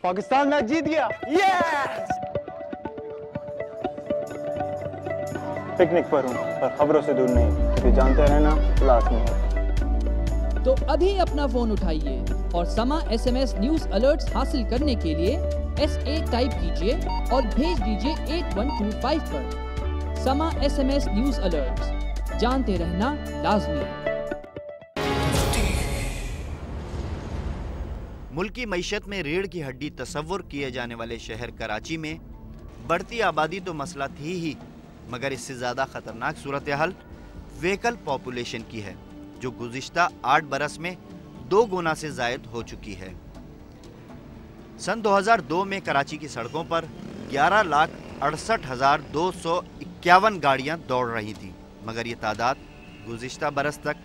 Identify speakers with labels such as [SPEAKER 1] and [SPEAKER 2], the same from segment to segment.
[SPEAKER 1] Pakistan match जीत गया। Yes! Picnic पर हूँ, पर खबरों से दूर नहीं, क्योंकि जानते रहना लाजमी है।
[SPEAKER 2] तो अभी अपना फोन उठाइए और समा SMS न्यूज अलर्ट्स हासिल करने के लिए SA टाइप कीजिए और भेज दीजिए 8125 पर। समा SMS न्यूज अलर्ट्स, जानते रहना लाजमी है।
[SPEAKER 3] मुल्की मईशत में रीढ़ की हड्डी तस्वुर किए जाने वाले शहर कराची में बढ़ती आबादी तो मसला थी ही, मगर इससे ज़्यादा ख़तरनाक सूरत हाल व्हीकल पॉपुलेशन की है, जो गुज़िश्ता 8 बरस में 2 गुना से ज़ायद हो चुकी है। सन 2002 में कराची की सड़कों पर 11,68,251 गाड़ियाँ दौड़ रही थीं, मगर ये तादाद गुज़िश्ता बरस तक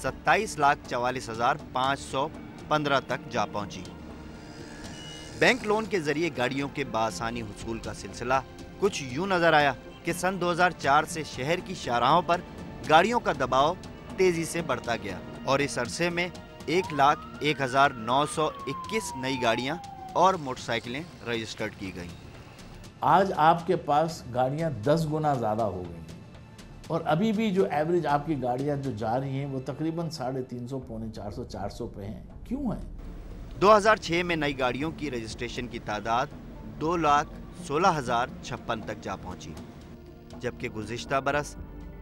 [SPEAKER 3] 27,44,515 तक जा पहुंची। बैंक लोन के जरिए गाड़ियों के बासानी हुसूल का सिलसिला कुछ यूं नजर आया कि सन 2004 से शहर की शाहराहों पर गाड़ियों का दबाव तेजी से बढ़ता गया और इस अरसे में 1,01,921 नई गाड़ियां और मोटरसाइकिलें रजिस्टर्ड की गईं।
[SPEAKER 4] आज आपके पास गाड़ियां 10 गुना ज़्यादा हो गई हैं और अभी भी जो एवरेज आपकी गाड़ियां जो जा रही हैं वो तकरीबन 350, पौने 400, 400 पे हैं। क्यों है?
[SPEAKER 3] 2006 में नई गाड़ियों की रजिस्ट्रेशन की तादाद 2,16,056 तक जा पहुंची, जबकि गुज़िश्ता बरस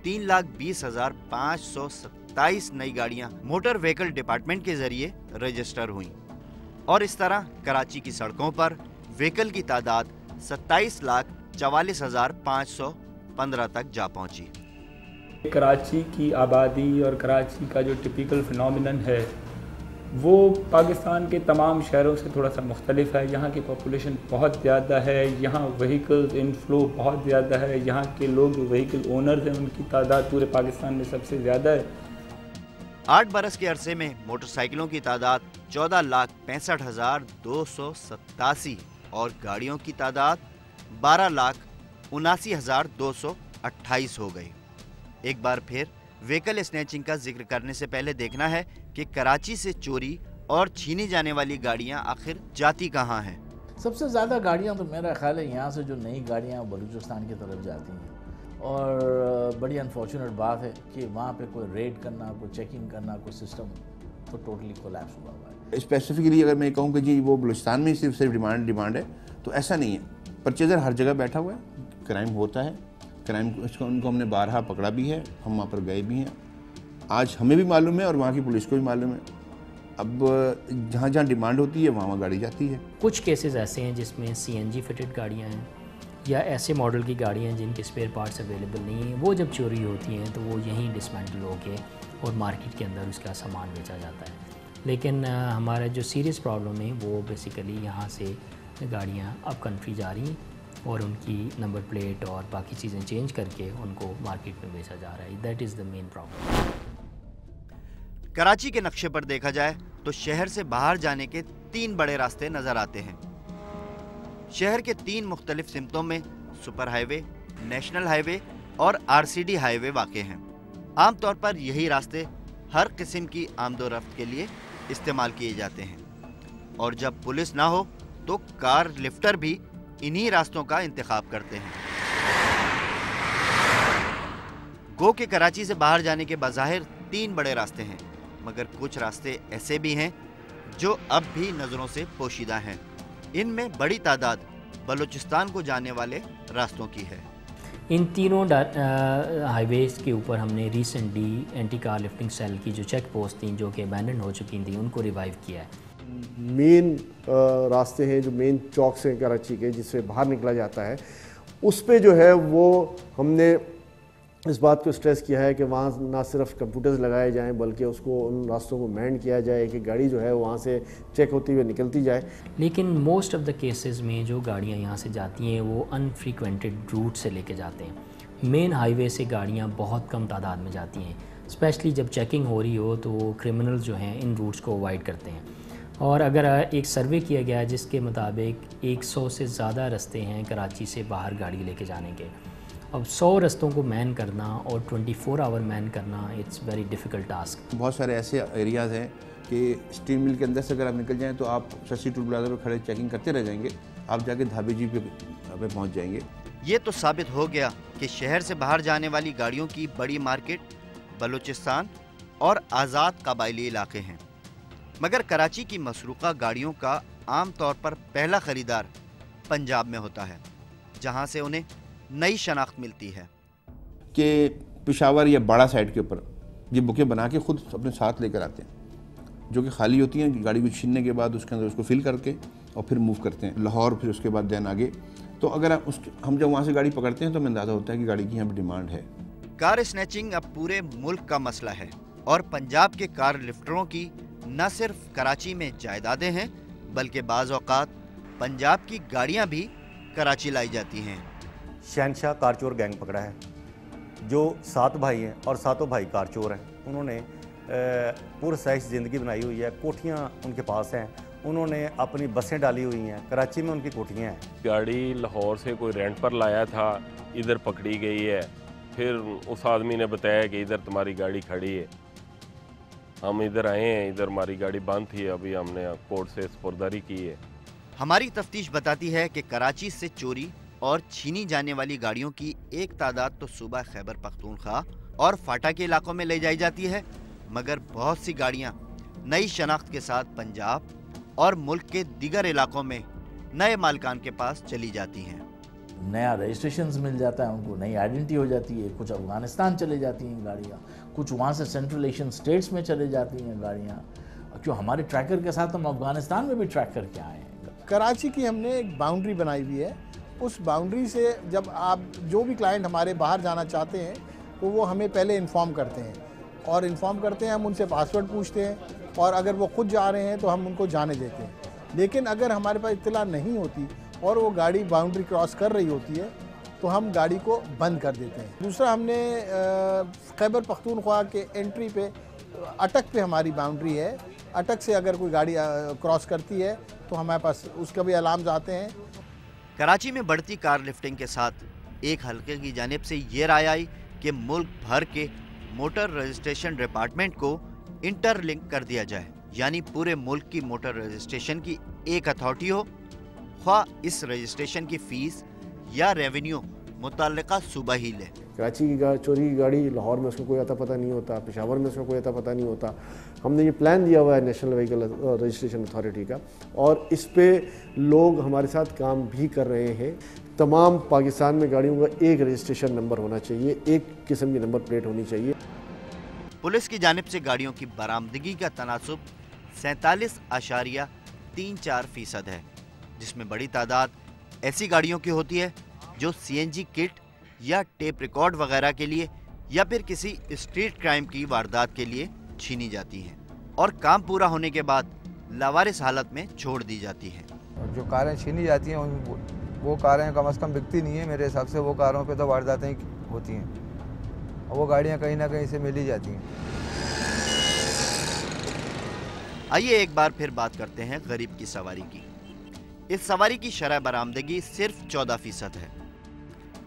[SPEAKER 3] 3,20,527 नई गाड़ियां मोटर व्हीकल डिपार्टमेंट के जरिए रजिस्टर हुईं और इस तरह कराची की सड़कों पर व्हीकल की तादाद 27,44,515 तक जा पहुंची।
[SPEAKER 5] कराची की आबादी और कराची का जो टिपिकल फिनोमिनन है वो पाकिस्तान के तमाम शहरों से थोड़ा सा मुख्तलिफ है। यहाँ की पॉपुलेशन बहुत ज़्यादा है, यहाँ व्हीकल्स इनफ्लो बहुत ज़्यादा है, यहाँ के लोग जो व्हीकल ओनर्स हैं उनकी तादाद पूरे पाकिस्तान में सबसे ज़्यादा है।
[SPEAKER 3] 8 बरस के अरसे में मोटरसाइकिलों की तादाद 14,65,287 और गाड़ियों की तादाद 12,79,228 हो गई। एक बार फिर व्हीकल स्नैचिंग का जिक्र करने से पहले देखना है कि कराची से चोरी और छीनी जाने वाली गाड़ियां आखिर जाती कहां हैं।
[SPEAKER 4] सबसे ज़्यादा गाड़ियां तो मेरा ख्याल है यहाँ से जो नई गाड़ियां बलूचिस्तान की तरफ जाती हैं और बड़ी अनफॉर्चुनेट बात है कि वहाँ पे कोई रेड करना, कोई चेकिंग करना, कोई सिस्टम तो टोटली कोलैप्स हुआ है।
[SPEAKER 6] स्पेसिफिकली अगर मैं कहूँ कि जी वो बलूचिस्तान में सिर्फ डिमांड है तो ऐसा नहीं है। परचेज़र हर जगह बैठा हुआ है, क्राइम होता है, क्राइम उनको हमने बारहा पकड़ा भी है, हम वहाँ पर गए भी हैं। आज हमें भी मालूम है और वहाँ की पुलिस को भी मालूम है। अब जहाँ जहाँ डिमांड होती है वहाँ गाड़ी जाती है।
[SPEAKER 7] कुछ केसेस ऐसे हैं जिसमें CNG फिटेड गाड़ियाँ हैं या ऐसे मॉडल की गाड़ियाँ हैं जिनके स्पेयर पार्ट्स अवेलेबल नहीं हैं। वो जब चोरी होती हैं तो वो यहीं डिसमेंटल होके और मार्केट के अंदर उसका सामान बेचा जाता है। लेकिन हमारा जो सीरियस प्रॉब्लम है वो बेसिकली यहाँ से गाड़ियाँ अब कंट्री जा रही हैं और उनकी नंबर प्लेट और बाकी चीज़ें चेंज करके उनको मार्केट में बेचा जा रहा है। That is the main problem.
[SPEAKER 3] Karachi के नक्शे पर देखा जाए तो शहर से बाहर जाने के 3 बड़े रास्ते नजर आते हैं। शहर के 3 मुख्तलिफ सिमतों में सुपर हाईवे, नेशनल हाईवे और RCD हाईवे वाक़ हैं। आमतौर पर यही रास्ते हर किस्म की आमदोरफ्त के लिए इस्तेमाल किए जाते हैं और जब पुलिस ना हो तो कार लिफ्टर भी इन्हीं रास्तों का इंतखाब करते हैं। गो के कराची से बाहर जाने के बज़ाहिर 3 बड़े रास्ते हैं, मगर कुछ रास्ते ऐसे भी हैं जो अब भी नज़रों से पोशीदा हैं। इनमें बड़ी तादाद बलूचिस्तान को जाने वाले रास्तों की है।
[SPEAKER 7] इन तीनों हाईवेज़ के ऊपर हमने recently anti car lifting cell की जो चेक पोस्ट थी जो कि अबैंडन हो चुकी थी उनको रिवाइव किया है।
[SPEAKER 8] मेन रास्ते हैं जो मेन चौक से कराची के जिससे बाहर निकला जाता है, उस पे जो है वो हमने इस बात को स्ट्रेस किया है कि वहाँ ना सिर्फ कंप्यूटर्स लगाए जाएं बल्कि उसको उन रास्तों को मैंड किया जाए कि गाड़ी जो है वहाँ से चेक होती हुई निकलती जाए। लेकिन
[SPEAKER 7] मोस्ट ऑफ द केसेस में जो गाड़ियाँ यहाँ से जाती हैं वो अनफ्रीक्वेंटेड रूट से लेके जाते हैं। मेन हाईवे से गाड़ियाँ बहुत कम तादाद में जाती हैं, स्पेशली जब चेकिंग हो रही हो तो क्रिमिनल्स जो हैं इन रूट्स को अवॉइड करते हैं। और अगर एक सर्वे किया गया है जिसके मुताबिक 100 से ज़्यादा रास्ते हैं कराची से बाहर गाड़ी लेके जाने के, अब 100 रस्तों को मैन करना और 24 आवर मैन करना, इट्स वेरी डिफ़िकल्ट टास्क।
[SPEAKER 6] बहुत सारे ऐसे एरियाज़ हैं कि स्टील मिल के अंदर से अगर आप निकल जाएँ तो आप शशि टूल प्लाजा पर खड़े चेकिंग करते रह जाएंगे, आप जाके धाबे जी पे पहुँच जाएंगे।
[SPEAKER 3] ये तो साबित हो गया कि शहर से बाहर जाने वाली गाड़ियों की बड़ी मार्केट बलूचिस्तान और आज़ाद कबायली इलाके हैं, मगर कराची की मसरूक़ा गाड़ियों का आम तौर पर पहला ख़रीदार पंजाब में होता है, जहां से उन्हें नई शनाख्त मिलती है
[SPEAKER 6] कि पेशावर या बाड़ा साइड के ऊपर ये बुकें बना के खुद अपने साथ लेकर आते हैं, जो कि खाली होती हैं, गाड़ी को छीनने के बाद उसके अंदर उसको फिल करके और फिर मूव करते हैं लाहौर, फिर उसके बाद दैन आगे। तो अगर हम जब वहाँ से गाड़ी पकड़ते हैं तो हमें अंदाज़ा होता है कि गाड़ी की यहाँ पर डिमांड है।
[SPEAKER 3] कार स्नैचिंग अब पूरे मुल्क का मसला है और पंजाब के कार लिफ्टरों की न सिर्फ कराची में जायदादें हैं, बल्कि बाज़ औक़ात पंजाब की गाड़ियाँ भी कराची लाई जाती हैं।
[SPEAKER 9] शहनशाह कार चोर गैंग पकड़ा है, जो 7 भाई हैं और सातों भाई कार चोर हैं। उन्होंने पुरसैश ज़िंदगी बनाई हुई है, कोठियाँ उनके पास हैं, उन्होंने अपनी बसें डाली हुई हैं, कराची में उनकी कोठियाँ हैं।
[SPEAKER 10] गाड़ी लाहौर से कोई रेंट पर लाया था, इधर पकड़ी गई है, फिर उस आदमी ने बताया कि इधर तुम्हारी गाड़ी खड़ी है, हम इधर आए हैं, इधर हमारी गाड़ी बंद थी, अभी हमने कोर्ट से स्पुर्दारी की है।
[SPEAKER 3] हमारी तफ्तीश बताती है कि कराची से चोरी और छीनी जाने वाली गाड़ियों की एक तादाद तो सूबा खैबर पख्तूनख्वा और फाटा के इलाकों में ले जाई जाती है, मगर बहुत सी गाड़ियां नई शनाख्त के साथ पंजाब और मुल्क के दीगर इलाकों में नए मालिकान के पास चली जाती हैं।
[SPEAKER 4] नया रजिस्ट्रेशन मिल जाता है उनको, नई आइडेंटिटी हो जाती है। कुछ अफगानिस्तान चले जाती हैं गाड़ियाँ, कुछ वहाँ से सेंट्रल एशियन स्टेट्स में चले जाती हैं गाड़ियाँ। क्यों हमारे ट्रैकर के साथ हम अफगानिस्तान में भी ट्रैक करके आए हैं।
[SPEAKER 11] कराची की हमने एक बाउंड्री बनाई हुई है, उस बाउंड्री से जब आप जो भी क्लाइंट हमारे बाहर जाना चाहते हैं तो वो हमें पहले इन्फॉर्म करते हैं, और इन्फॉर्म करते हैं, हम उनसे पासवर्ड पूछते हैं, और अगर वो खुद जा रहे हैं तो हम उनको जाने देते हैं। लेकिन अगर हमारे पास इत्तला नहीं होती और वो गाड़ी बाउंड्री क्रॉस कर रही होती है तो हम गाड़ी को बंद कर देते हैं। दूसरा, हमने खैबर पख्तूनख्वा के एंट्री पे अटक पे हमारी बाउंड्री है, अटक से अगर कोई गाड़ी क्रॉस करती है तो हमारे पास उसका भी अलार्म्स आते हैं।
[SPEAKER 3] कराची में बढ़ती कार लिफ्टिंग के साथ एक हल्के की जानिब से ये राय आई कि मुल्क भर के मोटर रजिस्ट्रेशन डिपार्टमेंट को इंटरलिंक कर दिया जाए, यानी पूरे मुल्क की मोटर रजिस्ट्रेशन की एक अथॉरिटी हो, ख्वा इस रजिस्ट्रेशन की फ़ीस या रेवेन्यू मुतल्लिका सूबा ही ले।
[SPEAKER 8] कराची की चोरी की गाड़ी लाहौर में उसका कोई अता पता नहीं होता, पेशावर में उसका कोई अता पता नहीं होता। हमने ये प्लान दिया हुआ है नेशनल व्हीकल रजिस्ट्रेशन अथॉरिटी का, और इस पे लोग हमारे साथ काम भी कर रहे हैं। तमाम पाकिस्तान में गाड़ियों का एक रजिस्ट्रेशन नंबर होना चाहिए, एक किस्म की नंबर प्लेट होनी चाहिए।
[SPEAKER 3] पुलिस की जानिब से गाड़ियों की बरामदगी का तनासुब 47.34% है, जिसमें बड़ी तादाद ऐसी गाड़ियों की होती है जो CNG किट या टेप रिकॉर्ड वगैरह के लिए या फिर किसी स्ट्रीट क्राइम की वारदात के लिए छीनी जाती हैं और काम पूरा होने के बाद लावारिस हालत में छोड़ दी जाती हैं।
[SPEAKER 12] जो कारें छीनी जाती हैं वो कारें कम से कम बिकती नहीं है, मेरे हिसाब से वो कारों पे तो वारदातें होती हैं, और वो गाड़ियाँ कहीं ना कहीं से मिल ही जाती हैं।
[SPEAKER 3] आइए एक बार फिर बात करते हैं गरीब की सवारी की। इस सवारी की शरह बरामदगी सिर्फ 14% है।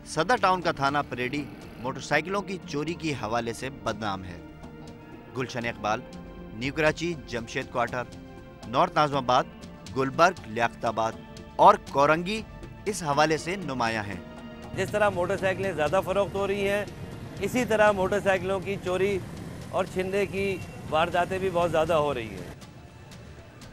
[SPEAKER 3] सदर टाउन का थाना परेडी मोटरसाइकिलों की चोरी की हवाले से बदनाम है। Gulshan Iqbal, new Karachi, Jamshed quarter, north Nazimabad, Gulberg, Liaquatabad और कोरंगी इस हवाले से नुमायां हैं।
[SPEAKER 13] जिस तरह मोटरसाइकिलें ज़्यादा फ़रोख्त हो रही हैं, इसी तरह मोटरसाइकिलों की चोरी और छीनने की वारदातें भी बहुत ज़्यादा हो रही हैं।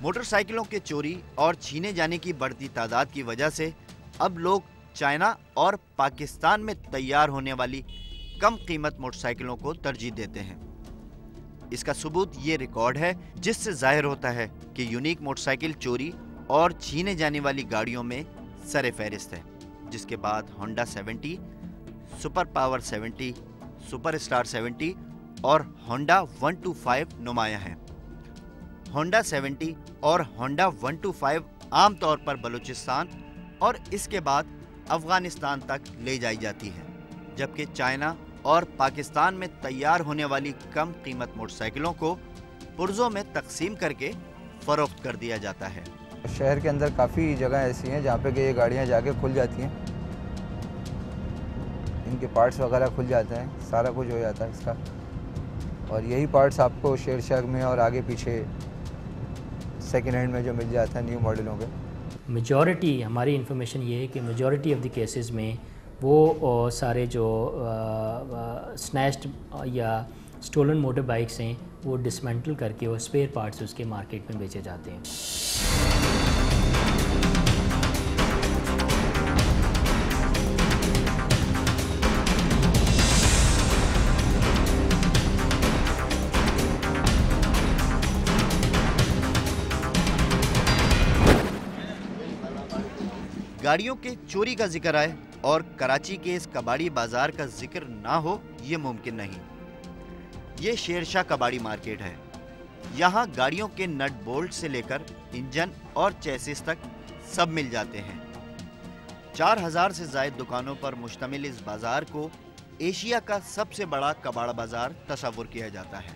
[SPEAKER 3] मोटरसाइकिलों के चोरी और छीने जाने की बढ़ती तादाद की वजह से अब लोग चाइना और पाकिस्तान में तैयार होने वाली कम कीमत मोटरसाइकिलों को तरजीह देते हैं। इसका सबूत ये रिकॉर्ड है जिससे जाहिर होता है कि यूनिक मोटरसाइकिल चोरी और छीने जाने वाली गाड़ियों में सरे फहरिस्त है, जिसके बाद Honda 70, super power 70, super star 70 और होंडा 125 नुमायां हैं। होंडा 70 और होंडा 125 आमतौर पर बलूचिस्तान और इसके बाद अफगानिस्तान तक ले जाई जाती है, जबकि चाइना और पाकिस्तान में तैयार होने वाली कम कीमत मोटरसाइकिलों को पुर्जों में तकसीम करके फ़रोख्त कर दिया जाता है।
[SPEAKER 12] शहर के अंदर काफ़ी जगह ऐसी हैं जहाँ पे कि ये गाड़ियाँ जाके खुल जाती हैं। इन इनके पार्ट्स वगैरह खुल जाते हैं, सारा कुछ हो जाता है इसका। और यही पार्ट्स आपको शेरशाह में और आगे पीछे सेकेंड हैंड में जो मिल जाता है न्यू मॉडलों के।
[SPEAKER 7] मेजॉरिटी हमारी इन्फॉर्मेशन ये है कि मेजॉरिटी ऑफ द केसेस में वो सारे जो स्नैच्ड या स्टोलन मोटर बाइक्स हैं वो डिसमेंटल करके और स्पेयर पार्ट्स उसके मार्केट में बेचे जाते हैं।
[SPEAKER 3] गाड़ियों के चोरी का जिक्र आए और कराची के इस कबाड़ी बाजार का जिक्र ना हो ये मुमकिन नहीं। ये शेरशाह कबाड़ी मार्केट है। यहाँ गाड़ियों के नट बोल्ट से लेकर इंजन और चेसिस तक सब मिल जाते हैं। 4000 से ज़ायद दुकानों पर मुश्तमिल इस बाजार को एशिया का सबसे बड़ा कबाड़ बाजार तस्वुर किया जाता है।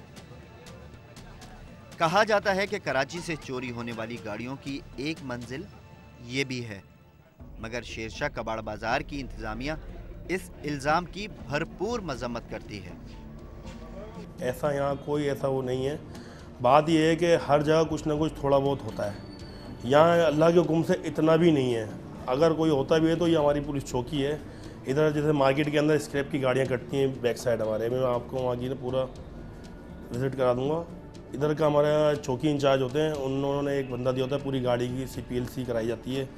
[SPEAKER 3] कहा जाता है कि कराची से चोरी होने वाली गाड़ियों की एक मंजिल ये भी है, मगर शेरशाह कबाड़ बाजार की इंतजामिया इस इल्ज़ाम की भरपूर मजम्मत करती है।
[SPEAKER 14] ऐसा यहाँ कोई ऐसा वो नहीं है। बात यह है कि हर जगह कुछ ना कुछ थोड़ा बहुत होता है। यहाँ अल्लाह के हुक्म से इतना भी नहीं है। अगर कोई होता भी है तो ये हमारी पुलिस चौकी है। इधर जैसे मार्केट के अंदर स्क्रैप की गाड़ियाँ कटती हैं बैक साइड हमारे, मैं आपको वहाँ की ना पूरा विज़िट करा दूँगा। इधर का हमारे चौकी इंचार्ज होते हैं, उन्होंने एक बंदा दिया होता है, पूरी गाड़ी की CPLC कराई जाती है,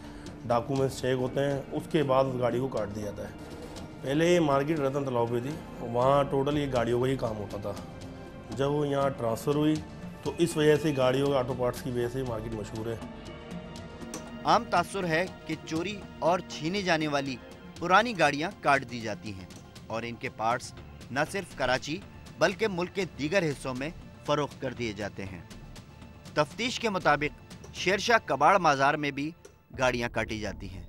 [SPEAKER 14] डॉक्यूमेंट्स चेक होते हैं, उसके बाद उस गाड़ी को काट दिया जाता है। पहले ये मार्केट रतन तालाब पे थी, वहाँ टोटल ये गाड़ियों का ही काम होता था। जब वो यहाँ ट्रांसफ़र हुई तो इस वजह से गाड़ियों के ऑटो पार्ट्स की वजह से मार्केट मशहूर है।
[SPEAKER 3] आम तासुर है कि चोरी और छीनी जाने वाली पुरानी गाड़ियाँ काट दी जाती हैं और इनके पार्ट्स न सिर्फ कराची बल्कि मुल्क के दीगर हिस्सों में फ़रोख्त कर दिए जाते हैं। तफ्तीश के मुताबिक शेरशाह कबाड़ बाजार में भी गाड़ियां काटी जाती हैं।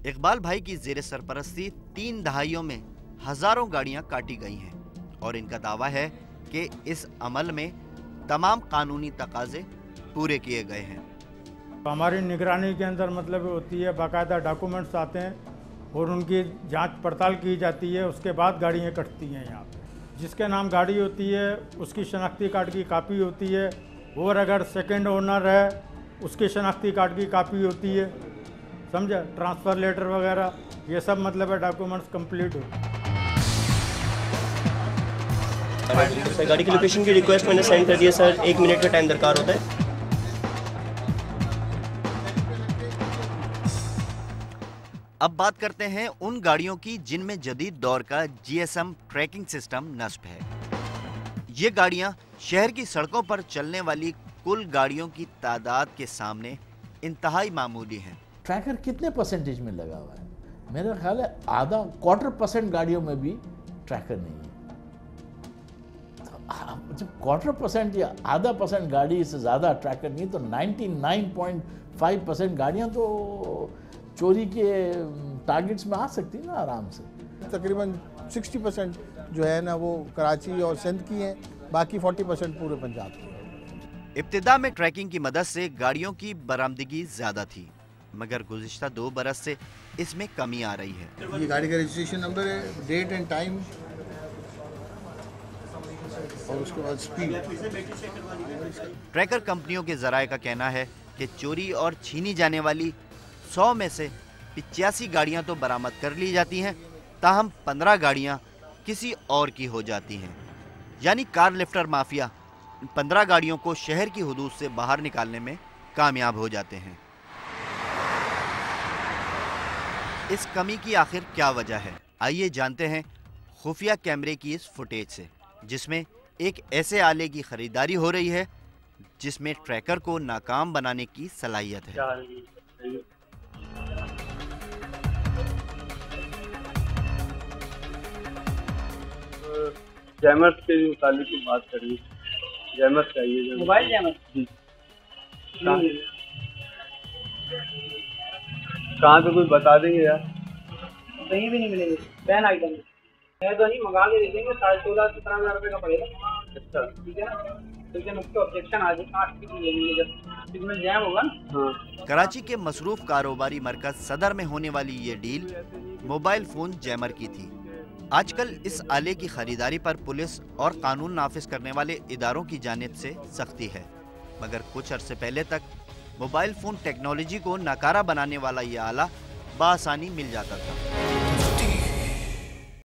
[SPEAKER 3] इकबाल भाई की ज़ेरे सरपरस्ती 3 दहाइयों में हज़ारों गाड़ियां काटी गई हैं और इनका दावा है कि इस अमल में तमाम कानूनी तकाज़े पूरे किए गए हैं।
[SPEAKER 15] हमारी निगरानी के अंदर मतलब होती है, बाकायदा डॉक्यूमेंट्स आते हैं और उनकी जांच पड़ताल की जाती है, उसके बाद गाड़ियाँ कटती हैं। यहाँ जिसके नाम गाड़ी होती है उसकी शनाख्ती कार्ड की कापी होती है, और अगर सेकेंड ओनर है उसकी शनाख्ती कार्ड की कापी होती है, समझा, ट्रांसफ़र लेटर वगैरह ये सब मतलब है डॉक्यूमेंट्स कंप्लीट होते
[SPEAKER 16] हैं। गाड़ी की लोकेशन की रिक्वेस्ट मैंने सेंड कर दिया सर, 1 मिनट का टाइम दरकार होता है।
[SPEAKER 3] अब बात करते हैं उन गाड़ियों की जिनमें जदीद दौर का GSM ट्रैकिंग सिस्टम नस्ब है। ये गाड़ियां शहर की सड़कों पर चलने वाली कुल गाड़ियों की तादाद के सामने इंतहाई मामूली हैं।
[SPEAKER 4] ट्रैकर कितने परसेंटेज में लगा हुआ है? मेरा ख्याल है आधा 1/4% गाड़ियों में भी ट्रैकर नहीं है। तो जब 1/4% या आधा % गाड़ी से ज़्यादा ट्रैकर नहीं, तो 99.5% गाड़ियाँ तो चोरी के टारगेट्स में आ सकती है ना आराम से।
[SPEAKER 11] तकरीबन 60% जो है ना वो कराची और सिंध की हैं, बाकी 40% पूरे पंजाब की हैं।
[SPEAKER 3] इब्तिदा में ट्रैकिंग की मदद से गाड़ियों की बरामदगी ज़्यादा थी, मगर गुज़िश्ता 2 बरस से इसमें कमी आ रही है।
[SPEAKER 11] ये गाड़ी का रजिस्ट्रेशन नंबर है, डेट एंड टाइम और उसके बाद स्पीड।
[SPEAKER 3] ट्रैकर कंपनियों के ज़राए का कहना है कि चोरी और छीनी जाने वाली 100 में से 85 गाड़ियां तो बरामद कर ली जाती हैं, ताहम 15 गाड़ियां किसी और की हो जाती हैं। यानी कार लिफ्टर माफिया 15 गाड़ियों को शहर की हुदूद से बाहर निकालने में कामयाब हो जाते हैं। इस कमी की आखिर क्या वजह है? आइए जानते हैं खुफिया कैमरे की इस फुटेज से, जिसमें एक ऐसे आले की खरीदारी हो रही है जिसमें ट्रैकर को नाकाम बनाने की सलाहियत है।
[SPEAKER 1] जैमर्स के मुतालिक की बात करें, जैमर्स चाहिए,
[SPEAKER 17] मोबाइल जैमर्स
[SPEAKER 1] कहाँ पे कुछ बता देंगे यार?
[SPEAKER 17] कहीं भी नहीं मिलेंगे, बैन आइटम है तो नहीं, मंगा के देखेंगे। 16,000-17,000 रुपये का पड़ेगा। अच्छा ठीक है ना, लेकिन उसके ऑब्जेक्शन आ जाए जब सिग्नल जैम होगा ना।
[SPEAKER 3] कराची के मसरूफ कारोबारी मरकज सदर में होने वाली ये डील मोबाइल फ़ोन जैमर की थी। आजकल इस आले की खरीदारी पर पुलिस और कानून नाफिज करने वाले इदारों की जानिब से सख्ती है, मगर कुछ अरसे पहले तक मोबाइल फ़ोन टेक्नोलॉजी को नकारा बनाने वाला ये आला बआसानी मिल जाता था।